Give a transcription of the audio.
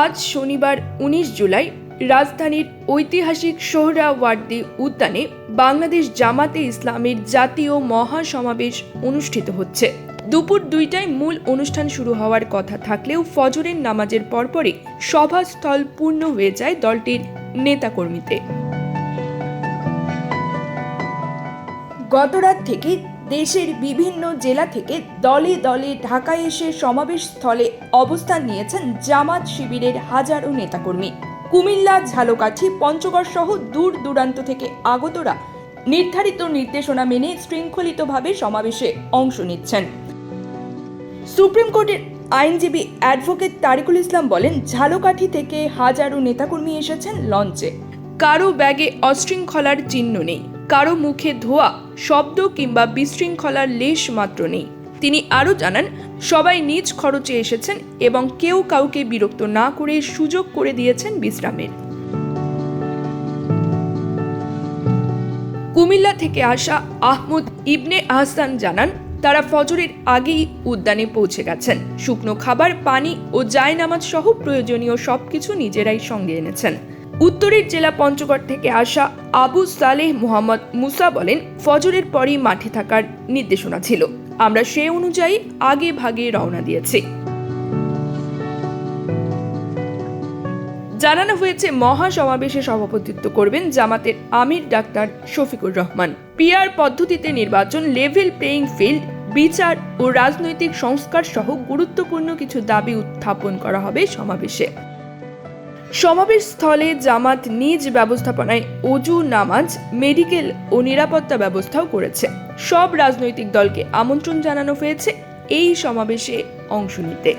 আজ শনিবার 19 জুলাই রাজধানীর ঐতিহাসিক সোহরাওয়ার্দী উদ্যানে বাংলাদেশ জামাতে ইসলামীর জাতীয় মহাসমাবেশ অনুষ্ঠিত হচ্ছে। দুপুর 2টায় মূল অনুষ্ঠান শুরু হওয়ার কথা থাকলেও ফজরের নামাজের পরপরই সভাস্থল পূর্ণ হয়ে যায় দলটির নেতাকর্মীতে। গতরাত থেকে দেশের বিভিন্ন জেলা থেকে দলে দলে ঢাকায় এসে সমাবেশ স্থলে অবস্থান নিয়েছেন জামাত শিবিরের হাজারো নেতাকর্মী। কুমিল্লা, ঝালকাঠি, পঞ্চগড় সহ দূর দূরান্ত থেকে আগতরা নির্ধারিত নির্দেশনা মেনে শৃঙ্খলিতভাবে সমাবেশে অংশ নিচ্ছেন। সুপ্রিম কোর্টের আইনজীবী অ্যাডভোকেট তারিকুল ইসলাম বলেন, ঝালকাঠি থেকে হাজারো নেতাকর্মী এসেছেন লঞ্চে। কারো ব্যাগে অশৃঙ্খলার চিহ্ন নেই, কারো মুখে ধোয়া শব্দ কিংবা বিশৃঙ্খলার লেশ মাত্র নেই। তিনি আরও জানান, সবাই নিজ খরচে এসেছেন এবং কেউ কাউকে বিরক্ত না করে সুযোগ করে দিয়েছেন বিশ্রামের। কুমিল্লা থেকে আসা আহমদ ইবনে আহসান জানান, তারা ফজরের আগেই উদ্যানে পৌঁছে গেছেন। শুকনো খাবার, পানি ও জায়নামাজ সহ প্রয়োজনীয় সবকিছু নিজেরাই সঙ্গে এনেছেন। উত্তরের জেলা পঞ্চগড় থেকে আসা আবু সালেহ মোহাম্মদ মুসা বলেন, ফজরের পরই মাঠে থাকার নির্দেশনা ছিল, আমরা সে অনুযায়ী আগে ভাগে রওনা দিয়েছি। জানানো হয়েছে, মহাসমাবেশে সভাপতিত্ব করবেন জামাতের আমির ডাক্তার শফিকুর রহমান। পিআর পদ্ধতিতে নির্বাচন, লেভেল প্লেইং ফিল্ড, বিচার ও রাজনৈতিক সংস্কার সহ গুরুত্বপূর্ণ কিছু দাবি উত্থাপন করা হবে সমাবেশে। সমাবেশ স্থলে জামাত নিজ ব্যবস্থাপনায় ওযু, নামাজ, মেডিকেল ও নিরাপত্তা ব্যবস্থাও করেছে। সব রাজনৈতিক দলকে আমন্ত্রণ জানানো হয়েছে এই সমাবেশে অংশ নিতে।